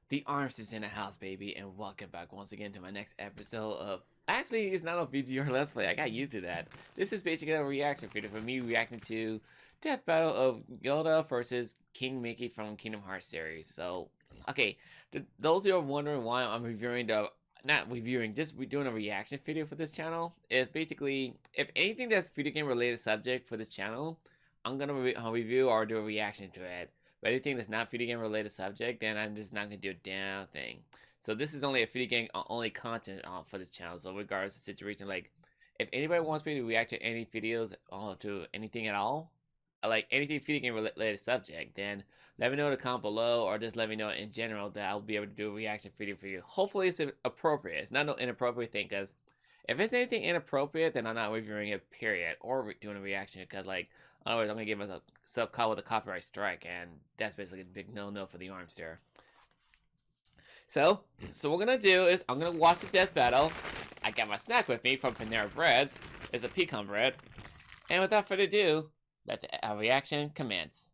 The ARMster's in the house, baby, and welcome back once again to my next episode of... Actually, it's not a v.g.r. Let's Play. I got used to that. This is basically a reaction video for me reacting to Death Battle of Yoda versus King Mickey from Kingdom Hearts series. So, okay, those who are wondering why I'm reviewing the... Not reviewing, just doing a reaction video for this channel, is basically, if anything that's video game related subject for this channel, I'm gonna review or do a reaction to it. But anything that's not video game related subject, then I'm just not gonna do a damn thing. So this is only a video game only content for this channel. So regardless of the situation, like if anybody wants me to react to any videos to anything at all, like anything video game related subject, then let me know in the comment below, or just let me know in general that I'll be able to do a reaction video for you. Hopefully it's appropriate. It's not no inappropriate thing, because if it's anything inappropriate, then I'm not reviewing it, period, or doing a reaction, because like otherwise I'm gonna give myself caught with a copyright strike, and that's basically a big no for the ARMster. So what we're gonna do is I'm gonna watch the death battle. I got my snack with me from Panera Breads. It's a pecan bread, and without further ado, let the reaction commence.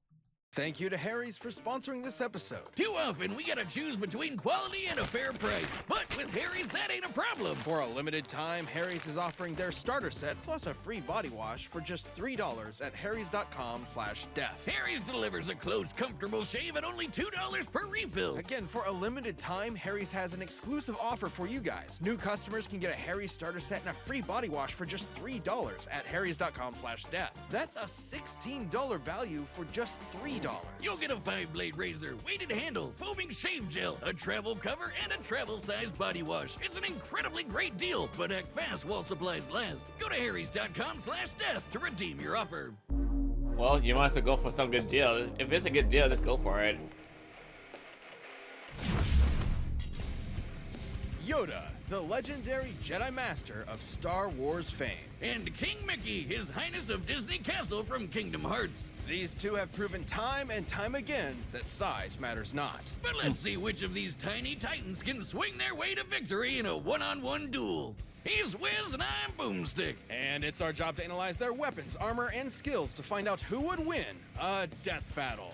Thank you to Harry's for sponsoring this episode. Too often, we gotta choose between quality and a fair price. But with Harry's, that ain't a problem. For a limited time, Harry's is offering their starter set plus a free body wash for just $3 at harrys.com/death. Harry's delivers a close, comfortable shave at only $2 per refill. Again, for a limited time, Harry's has an exclusive offer for you guys. New customers can get a Harry's starter set and a free body wash for just $3 at harrys.com/death. That's a $16 value for just $3. You'll get a 5-blade razor, weighted handle, foaming shave gel, a travel cover, and a travel-sized body wash. It's an incredibly great deal, but act fast while supplies last. Go to harrys.com/death to redeem your offer. Well, you might as well go for some good deal. If it's a good deal, just go for it. Yoda, the legendary Jedi Master of Star Wars fame. And King Mickey, His Highness of Disney Castle from Kingdom Hearts. These two have proven time and time again that size matters not. But let's see which of these tiny titans can swing their way to victory in a one-on-one duel. He's Wiz and I'm Boomstick. And it's our job to analyze their weapons, armor, and skills to find out who would win a death battle.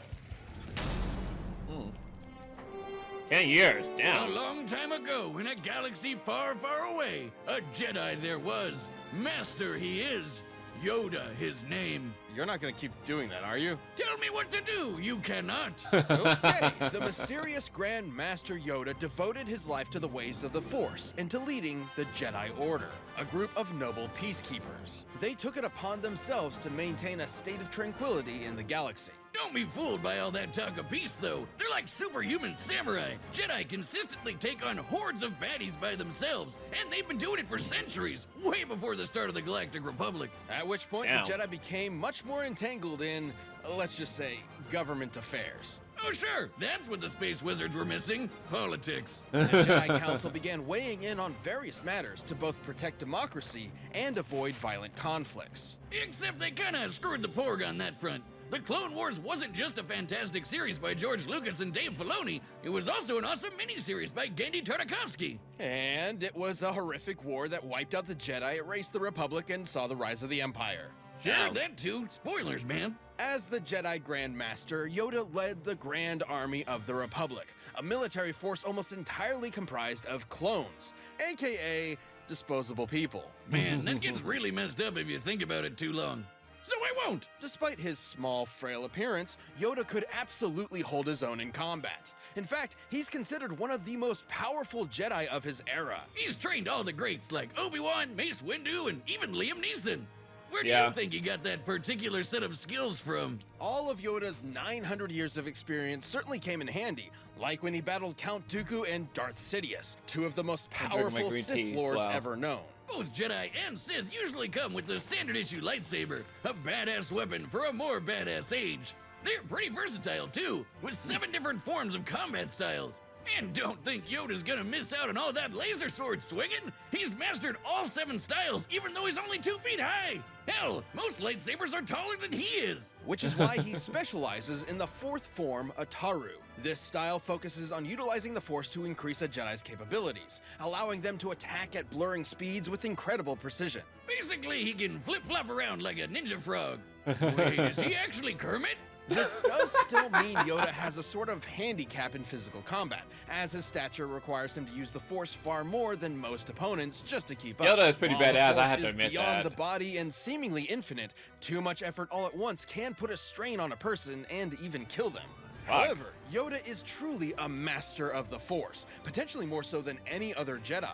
10 years, A damn. long time ago, in a galaxy far, far away, a Jedi there was. Master he is. Yoda his name. You're not gonna keep doing that, are you? Tell me what to do, you cannot. Okay, the mysterious Grand Master Yoda devoted his life to the ways of the Force and to leading the Jedi Order, a group of noble peacekeepers. They took it upon themselves to maintain a state of tranquility in the galaxy. Don't be fooled by all that talk of peace, though. They're like superhuman samurai. Jedi consistently take on hordes of baddies by themselves, and they've been doing it for centuries, way before the start of the Galactic Republic. At which point, Damn. the Jedi became much more entangled in, let's just say, government affairs. Oh, sure, that's what the space wizards were missing. Politics. The Jedi Council began weighing in on various matters to both protect democracy and avoid violent conflicts. Except they kinda screwed the porg on that front. The Clone Wars wasn't just a fantastic series by George Lucas and Dave Filoni, it was also an awesome miniseries by Genndy Tartakovsky. And it was a horrific war that wiped out the Jedi, erased the Republic, and saw the rise of the Empire. Sure, Wow. that too. Spoilers, man. As the Jedi Grand Master, Yoda led the Grand Army of the Republic, a military force almost entirely comprised of clones, aka disposable people. Man, that gets really messed up if you think about it too long. So I won't! Despite his small, frail appearance, Yoda could absolutely hold his own in combat. In fact, he's considered one of the most powerful Jedi of his era. He's trained all the greats like Obi-Wan, Mace Windu, and even Liam Neeson. Where do Yeah. you think he got that particular set of skills from? All of Yoda's 900 years of experience certainly came in handy, like when he battled Count Dooku and Darth Sidious, two of the most drinking my powerful green Sith teas, lords wow. ever known. Both Jedi and Sith usually come with the standard issue lightsaber, a badass weapon for a more badass age. They're pretty versatile too, with 7 different forms of combat styles. And don't think Yoda's gonna miss out on all that laser sword swinging. He's mastered all 7 styles, even though he's only 2 feet high. Hell, most lightsabers are taller than he is. Which is why he specializes in the 4th form, Ataru. This style focuses on utilizing the Force to increase a Jedi's capabilities, allowing them to attack at blurring speeds with incredible precision. Basically, he can flip-flop around like a ninja frog. Wait, is he actually Kermit? This does still mean Yoda has a sort of handicap in physical combat, as his stature requires him to use the Force far more than most opponents just to keep up. Yoda is pretty While the badass, I Force have to is admit beyond that. the body and seemingly infinite, too much effort all at once can put a strain on a person and even kill them. Fuck. However, Yoda is truly a master of the Force, potentially more so than any other Jedi.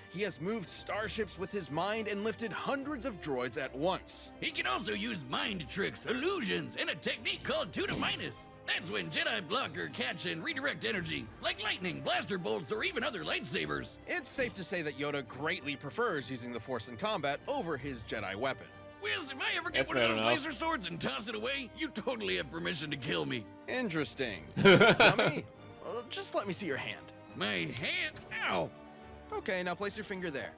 He has moved starships with his mind and lifted hundreds of droids at once. He can also use mind tricks, illusions, and a technique called 2 to minus. That's when Jedi block or catch and redirect energy, like lightning, blaster bolts, or even other lightsabers. It's safe to say that Yoda greatly prefers using the Force in combat over his Jedi weapon. Wiz, if I ever get That's one of fair those enough. laser swords and toss it away, you totally have permission to kill me. Interesting. Dummy, just let me see your hand. My hand? Ow! Okay, now place your finger there.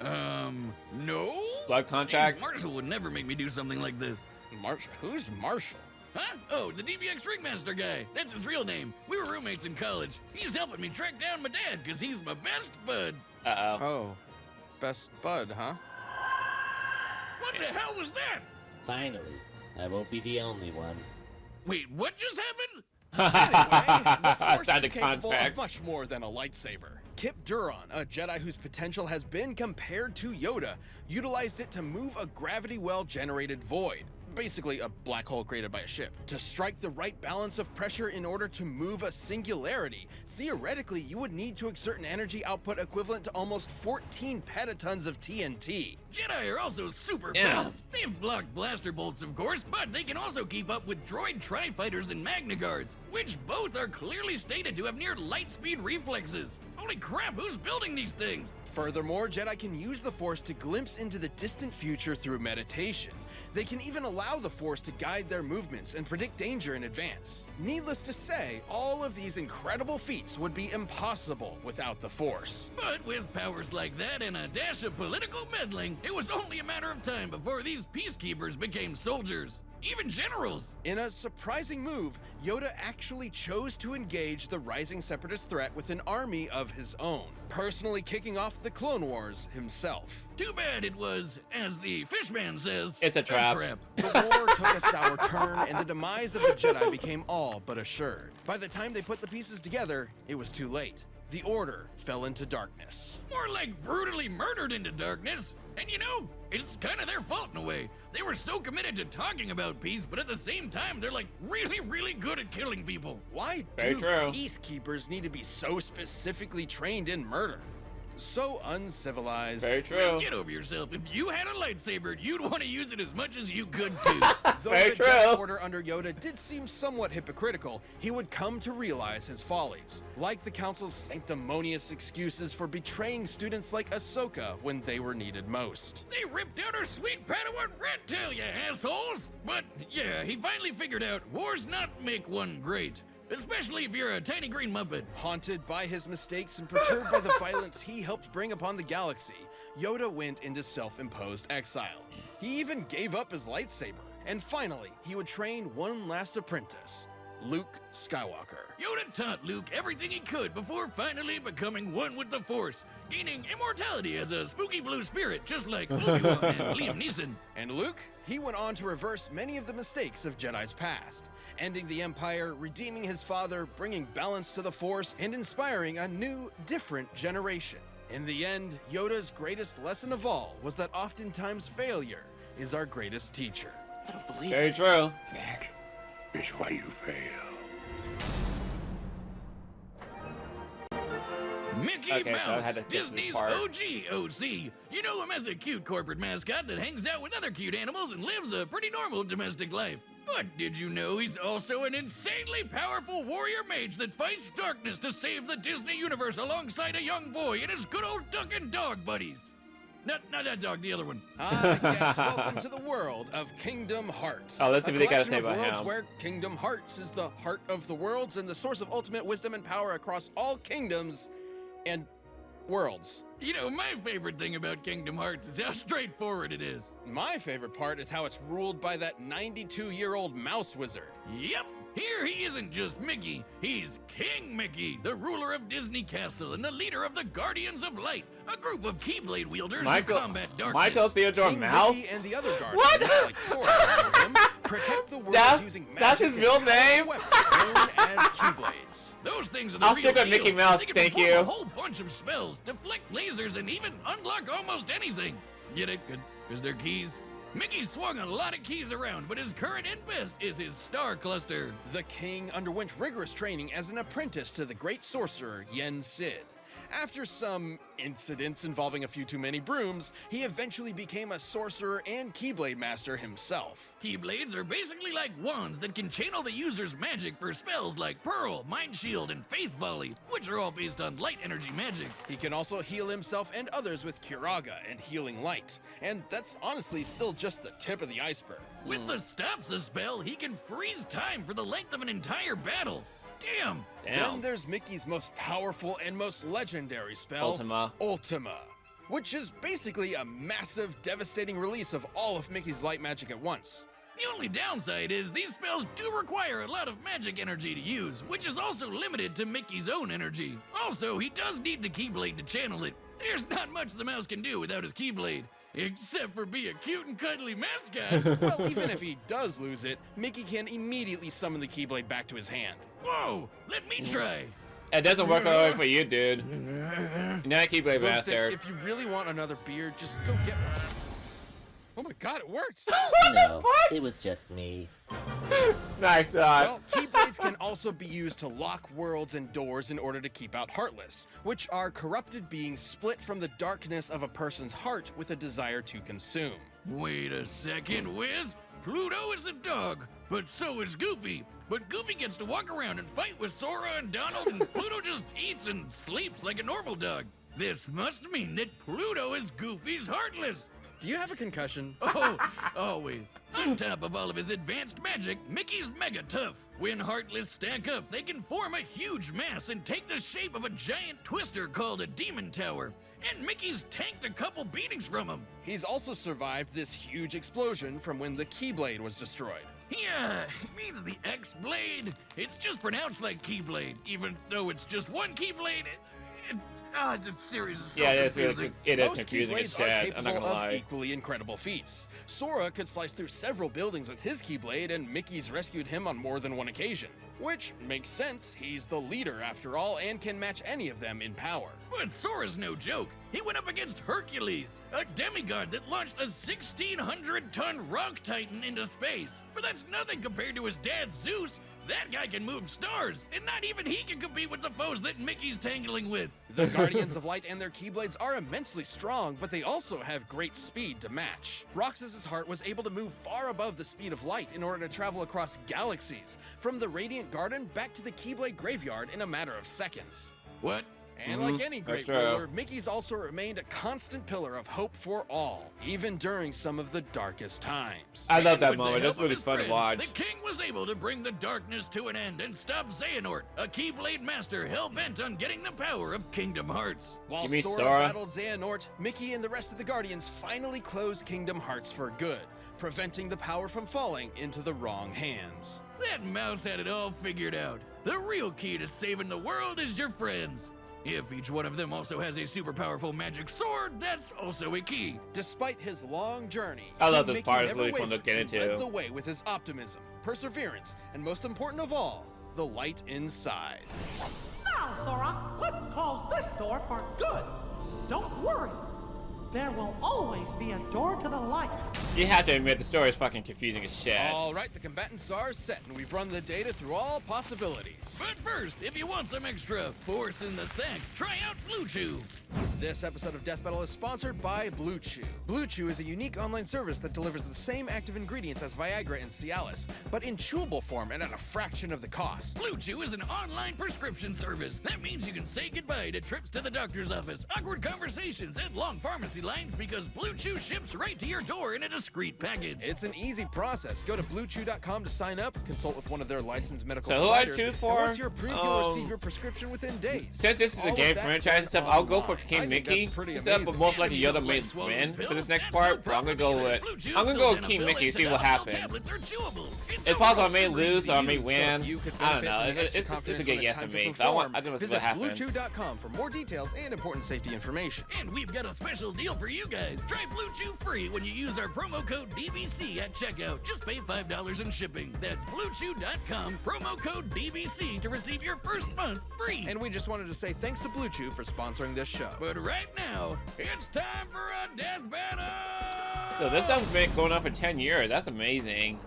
No? Blood contact? Ace Marshall would never make me do something like this. Marshall? Who's Marshall? Huh? Oh, the DBX Ringmaster guy. That's his real name. We were roommates in college. He's helping me track down my dad, because he's my best bud. Uh-oh. Oh, best bud, huh? What the hell was that? Finally, I won't be the only one. Wait, what just happened? Anyway, the Force Sounded is capable contact. of much more than a lightsaber. Kip Duron, a Jedi whose potential has been compared to Yoda, utilized it to move a gravity well-generated void, basically a black hole created by a ship, to strike the right balance of pressure in order to move a singularity. Theoretically, you would need to exert an energy output equivalent to almost 14 petatons of TNT. Jedi are also super Yeah. fast. They've blocked blaster bolts, of course, but they can also keep up with droid tri-fighters and Magna Guards, which both are clearly stated to have near light speed reflexes. Holy crap, who's building these things? Furthermore, Jedi can use the Force to glimpse into the distant future through meditation. They can even allow the Force to guide their movements and predict danger in advance. Needless to say, all of these incredible feats would be impossible without the Force. But with powers like that and a dash of political meddling, it was only a matter of time before these peacekeepers became soldiers. Even generals. In a surprising move, Yoda actually chose to engage the rising separatist threat with an army of his own, personally kicking off the Clone Wars himself. Too bad it was, as the fishman says, It's a trap. The war took a sour turn, and the demise of the Jedi became all but assured. By the time they put the pieces together, it was too late. The Order fell into darkness. More like brutally murdered into darkness. And you know, it's kind of their fault in a way. They were so committed to talking about peace, but at the same time, they're like really good at killing people. Why Very do true. peacekeepers need to be so specifically trained in murder? So uncivilized. Very true. Just get over yourself. If you had a lightsaber, you'd want to use it as much as you could too. Though Very the true. Jedi Order under Yoda did seem somewhat hypocritical, he would come to realize his follies, like the Council's sanctimonious excuses for betraying students like Ahsoka when they were needed most. They ripped out our sweet Padawan rat tail, you assholes! But yeah, he finally figured out wars not make one great. Especially if you're a tiny green muppet. Haunted by his mistakes and perturbed by the violence he helped bring upon the galaxy, Yoda went into self-imposed exile. He even gave up his lightsaber. And finally, he would train one last apprentice, Luke Skywalker. Yoda taught Luke everything he could before finally becoming one with the Force, gaining immortality as a spooky blue spirit, just like Obi-Wan and Liam Neeson. And Luke, he went on to reverse many of the mistakes of Jedi's past, ending the Empire, redeeming his father, bringing balance to the Force, and inspiring a new, different generation. In the end, Yoda's greatest lesson of all was that oftentimes failure is our greatest teacher. I don't believe Very true. That is why you fail. Mickey Okay, so I Mouse, had to fix this Disney's part. OG OC. You know him as a cute corporate mascot that hangs out with other cute animals and lives a pretty normal domestic life. But did you know he's also an insanely powerful warrior mage that fights darkness to save the Disney universe alongside a young boy and his good old duck and dog buddies? Not that dog, the other one. Ah, yes, welcome to the world of Kingdom Hearts. Oh, let's see A what they gotta collection say of about worlds him. where Kingdom Hearts is the heart of the worlds and the source of ultimate wisdom and power across all kingdoms and worlds. You know, my favorite thing about Kingdom Hearts is how straightforward it is. My favorite part is how it's ruled by that 92-year-old mouse wizard. Yep, here he isn't just Mickey, he's King Mickey, the ruler of Disney Castle and the leader of the Guardians of Light, a group of Keyblade wielders who combat darkness. Michael Theodore King Mouse? Mickey and the other guardians, What? like Sora and him, protect the world That's- using magic that's his and real powerful name? weapons known as Keyblades. Those things are the I'll real stick with deal. Mickey Mouse, They can thank perform you. a whole bunch of spells, deflect lasers, and even unlock almost anything. Get it? Because they're keys. Mickey swung a lot of keys around, but his current and best is his star cluster. The king underwent rigorous training as an apprentice to the great sorcerer Yen Sid. After some incidents involving a few too many brooms, he eventually became a sorcerer and Keyblade master himself. Keyblades are basically like wands that can channel the user's magic for spells like Pearl, Mind Shield, and Faith Volley, which are all based on light energy magic. He can also heal himself and others with Curaga and Healing Light, and that's honestly still just the tip of the iceberg. With the Stopsa spell, he can freeze time for the length of an entire battle. Damn! Then there's Mickey's most powerful and most legendary spell, Ultima. Ultima, which is basically a massive, devastating release of all of Mickey's light magic at once. The only downside is these spells do require a lot of magic energy to use, which is also limited to Mickey's own energy. Also, he does need the Keyblade to channel it. There's not much the mouse can do without his Keyblade, except for be a cute and cuddly mascot. Well, even if he does lose it, Mickey can immediately summon the Keyblade back to his hand. Whoa, let me try. It doesn't work all the way for you, dude. You're not a Keyblade Boomstick, master. if you really want another beer, just go get one. Oh my god, it works! No, it was just me. Nice shot. Well, Keyblades can also be used to lock worlds and doors in order to keep out Heartless, which are corrupted beings split from the darkness of a person's heart with a desire to consume. Wait a second, Wiz. Pluto is a dog, but so is Goofy. But Goofy gets to walk around and fight with Sora and Donald, and Pluto just eats and sleeps like a normal dog. This must mean that Pluto is Goofy's Heartless. Do you have a concussion? Oh, always. On top of all of his advanced magic, Mickey's mega tough. When Heartless stack up, they can form a huge mass and take the shape of a giant twister called a Demon Tower. And Mickey's tanked a couple beatings from him. He's also survived this huge explosion from when the Keyblade was destroyed. Yeah, it means the X-Blade. It's just pronounced like Keyblade, even though it's just one Keyblade. The series is so Yeah, it is confusing. Most confusing as Keyblades are shit. I'm not capable gonna of lie. equally incredible feats. Sora could slice through several buildings with his Keyblade, and Mickey's rescued him on more than one occasion. Which makes sense, he's the leader after all, and can match any of them in power. But Sora's no joke. He went up against Hercules, a demigod that launched a 1,600-ton rock titan into space. But that's nothing compared to his dad, Zeus. That guy can move stars, and not even he can compete with the foes that Mickey's tangling with. The Guardians of Light and their Keyblades are immensely strong, but they also have great speed to match. Roxas's heart was able to move far above the speed of light in order to travel across galaxies, from the Radiant Garden back to the Keyblade Graveyard in a matter of seconds. What? And like any great That's true. ruler, Mickey's also remained a constant pillar of hope for all, even during some of the darkest times. I love And that with the moment. help That's of really his fun to friends, watch. The king was able to bring the darkness to an end and stop Xehanort, a Keyblade master hell-bent on getting the power of Kingdom Hearts. While You mean Sora Sora? battled Xehanort, Mickey and the rest of the Guardians finally closed Kingdom Hearts for good, preventing the power from falling into the wrong hands. That mouse had it all figured out. The real key to saving the world is your friends. If each one of them also has a super powerful magic sword, that's also a key. Despite his long journey, I love King this Mickey part. It's never really fun to wavered get and into. led the way with his optimism, perseverance, and most important of all, the light inside. Now, Sora, let's close this door for good. Don't worry. There will always be a door to the light. You have to admit, the story is fucking confusing as shit. All right, the combatants are set, and we've run the data through all possibilities. But first, if you want some extra force in the sack, try out Blue Chew. This episode of Death Battle is sponsored by Blue Chew. Blue Chew is a unique online service that delivers the same active ingredients as Viagra and Cialis, but in chewable form and at a fraction of the cost. Blue Chew is an online prescription service. That means you can say goodbye to trips to the doctor's office, awkward conversations, and long pharmacy lines because Blue Chew ships right to your door in a discreet package. It's an easy process. Go to bluechew.com to sign up, consult with one of their licensed medical So who I providers, choose and for? once you're approved, you'll receive your prescription within days. Since this is a All of game that franchise and stuff, done I'll go for online. King I think Mickey. that's pretty Except for amazing. most likely And if you Yoda don't may like swallowing win for pills, this next that's part, no but I'm gonna go problem with either. Blue Chew's I'm gonna go with Sildenafil King Mickey, and see what Tadalafil happens. tablets are chewable. It's It's possible I overall may super lose easy or I to may use. win. You could I don't benefit know. from the It's extra a confidence good when yes time from to me. perform. So I just want to see Visit what happens. bluechew.com for more details and important safety information. And we've got a special deal deal for you guys. Try Blue Chew free when you use our promo code DBC at checkout. Just pay $5 in shipping. That's BlueChew.com, promo code DBC to receive your first month free. And we just wanted to say thanks to Blue Chew for sponsoring this show. But right now, it's time for a death battle! So this stuff's been going on for 10 years. That's amazing.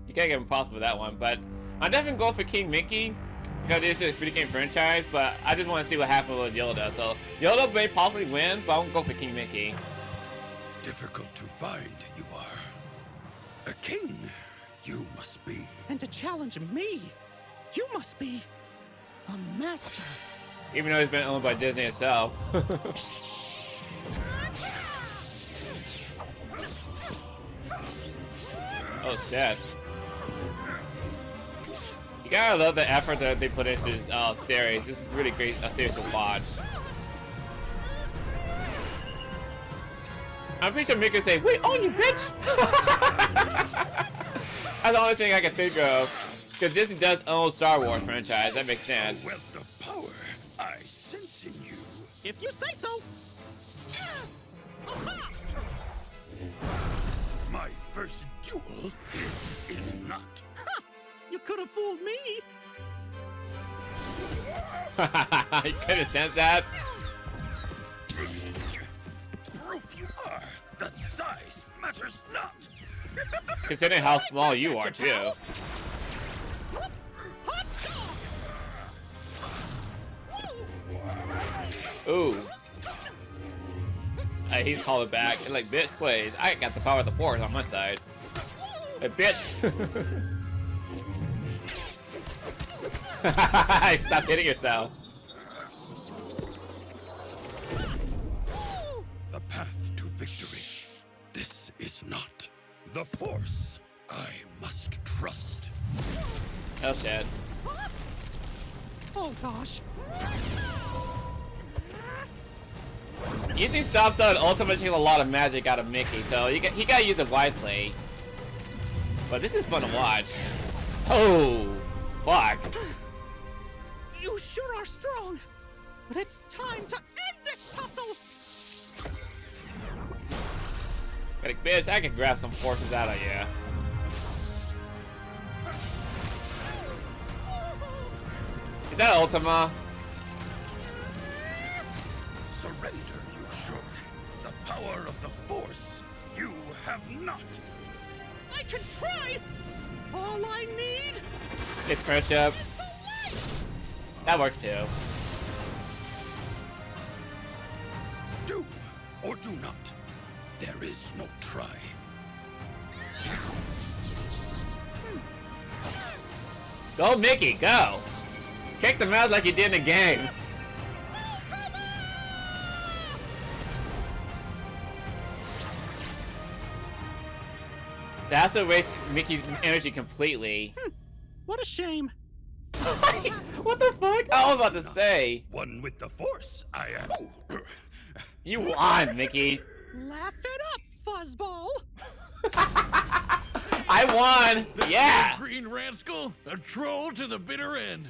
You can't get impossible with that one, but I'm definitely going for King Mickey because it's a video game franchise, but I just want to see what happens with Yoda. So Yoda may possibly win, but I'm going to go for King Mickey. Difficult to find, you are. A king, you must be. And to challenge me, you must be a master. Even though it's been owned by Disney itself. Oh shit. You gotta love the effort that they put into this series. This is really great series to watch. I'm pretty sure Mick could say, "We own you, bitch!" That's the only thing I can think of. Because Disney does own Star Wars franchise, that makes sense. Wealth of power I sense in you. If you say so. My first duel, this is not. You could have fooled me. You could have sensed that. Proof you are that size matters not. Considering how small you are, too. Ooh. He's called it back. Like, bitch, plays. I got the power of the Force on my side. Hey, bitch. Stop hitting yourself. The path to victory. This is not the Force I must trust. Oh, shit. Oh gosh. Using Stop Stone ultimately takes a lot of magic out of Mickey, so he gotta use it wisely. But this is fun to watch. Oh, fuck. You sure are strong. But it's time to end this tussle. Like, bitch, I can grab some forces out of you. Is that Ultima? Surrender, you should. The power of the Force you have not. I can try. All I need It's friendship. is the light. That works too. Do or do not. There is no try. Go, Mickey, go! Kick some ass like you did in the game. That's what wastes Mickey's energy completely. What a shame. What the fuck? I was about to say. One with the Force, I am. You won, Mickey. Laugh it up, fuzzball. I won! Yeah! Green rascal, a troll to the bitter end.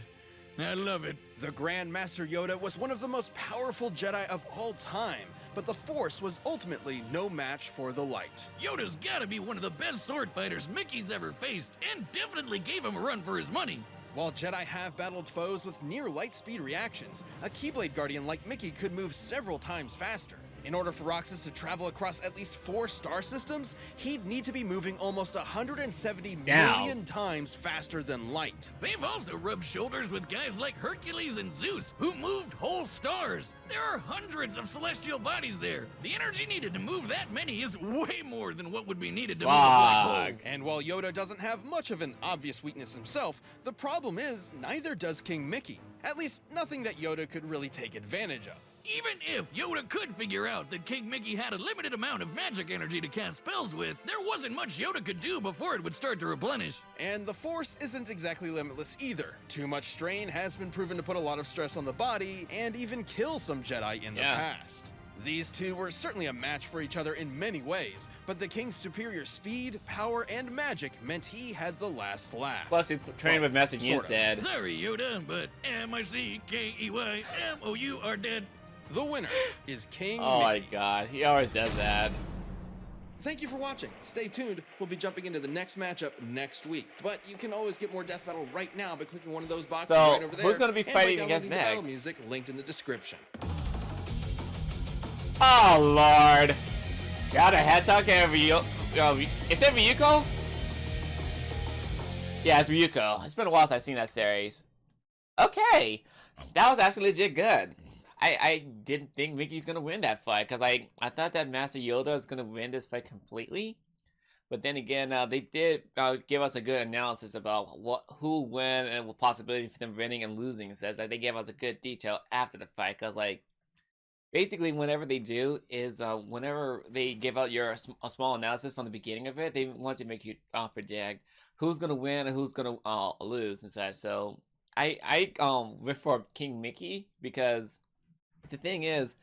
I love it. The Grand Master Yoda was one of the most powerful Jedi of all time, but the Force was ultimately no match for the light. Yoda's gotta be one of the best sword fighters Mickey's ever faced, and definitely gave him a run for his money. While Jedi have battled foes with near light speed reactions, a Keyblade Guardian like Mickey could move several times faster. In order for Roxas to travel across at least 4 star systems, he'd need to be moving almost 170 million times faster than light. They've also rubbed shoulders with guys like Hercules and Zeus, who moved whole stars. There are hundreds of celestial bodies there. The energy needed to move that many is way more than what would be needed to move a black hole. And while Yoda doesn't have much of an obvious weakness himself, the problem is neither does King Mickey. At least nothing that Yoda could really take advantage of. Even if Yoda could figure out that King Mickey had a limited amount of magic energy to cast spells with, there wasn't much Yoda could do before it would start to replenish. And the Force isn't exactly limitless either. Too much strain has been proven to put a lot of stress on the body and even kill some Jedi in the past. These two were certainly a match for each other in many ways, but the King's superior speed, power, and magic meant he had the last laugh. Plus, he trained with Master Yoda sort of. said. Sorry, Yoda, but M-I-C-K-E-Y-M-O-U are dead. The winner is King Oh my Mickey. god, he always does that. Thank you for watching. Stay tuned. We'll be jumping into the next matchup next week. But you can always get more Death Battle right now by clicking one of those boxes So, right over there. who's gonna be and by fighting downloading against the battle next? music linked in the description. Oh lord. Shout out Hedgehog and Ryuko. Is that Ryuko? Yeah, it's Ryuko. It's been a while since I've seen that series. Okay. That was actually legit good. I didn't think Mickey's gonna win that fight because I thought that Master Yoda was gonna win this fight completely, but then again, they did give us a good analysis about who won and the possibility for them winning and losing. It says that they gave us a good detail after the fight because like basically whenever they do is whenever they give out a small analysis from the beginning of it, they want to make you predict who's gonna win and who's gonna lose and such. So I went for King Mickey because. The thing is,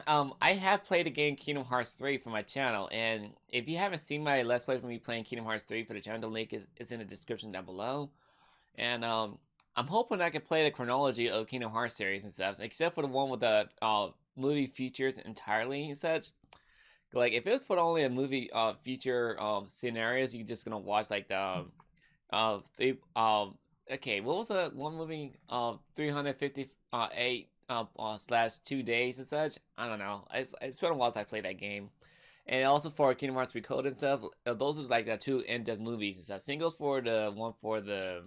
I have played the game Kingdom Hearts 3 for my channel, and if you haven't seen my Let's Play for me playing Kingdom Hearts 3 for the channel, the link is in the description down below. And I'm hoping I can play the chronology of Kingdom Hearts series and stuff, except for the one with the movie features entirely and such. Like, if it was for only a movie feature scenarios, you're just gonna watch like the okay, what was the one movie 358 slash 2 days and such. I don't know. It's been a while since I played that game. And also for Kingdom Hearts Recoded and stuff, those are like the 2 in-depth movies and stuff. Singles for the one with the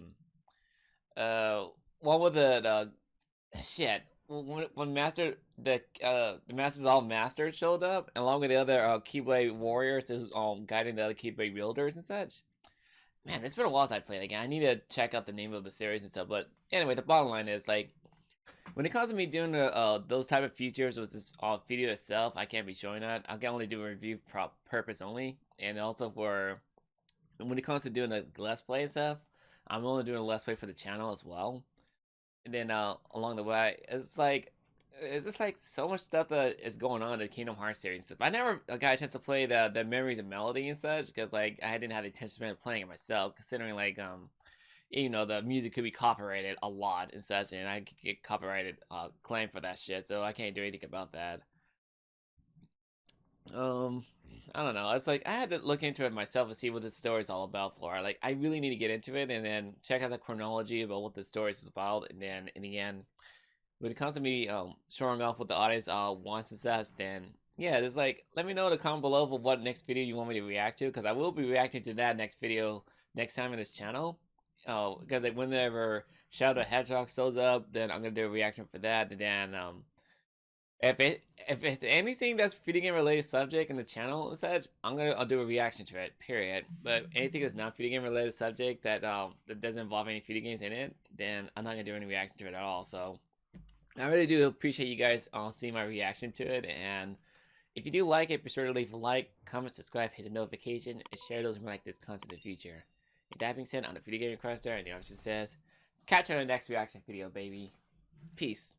shit. When the Masters All Masters showed up, along with the other Keyblade warriors who's guiding the other Keyblade wielders and such. Man, it's been a while since I played that game. I need to check out the name of the series and stuff. But anyway, the bottom line is like. When it comes to me doing those type of features with this video itself, I can't be showing that. I can only do a review purpose only, and also for when it comes to doing the Let's Play and stuff, I'm only doing a Let's Play for the channel as well. And then along the way, it's just like so much stuff that is going on in the Kingdom Hearts series and stuff. I never got a chance to play the Memories of Melody and such because like I didn't have the intention of playing it myself, considering like you know, the music could be copyrighted a lot and such, and I could get copyrighted claim for that shit, so I can't do anything about that. I don't know. It's like I had to look into it myself and see what the story is all about. For like, I really need to get into it and then check out the chronology about what the story is about, and then in the end, when it comes to me showing off what the audience wants and such, then yeah, it's like let me know in the comment below for what next video you want me to react to, because I will be reacting to that next video next time on this channel. Because like whenever Shadow Hedgehog shows up, then I'm gonna do a reaction for that. And then if it's anything that's video game related subject in the channel and such, I'll do a reaction to it. Period. But anything that's not video game related subject that doesn't involve any video games in it, then I'm not gonna do any reaction to it at all. So I really do appreciate you guys seeing my reaction to it. And if you do like it, be sure to leave a like, comment, subscribe, hit the notification, and share those more like this content in the future. With that being said, I'm the Video Game Requester, and the option says, catch you on the next reaction video, baby. Peace.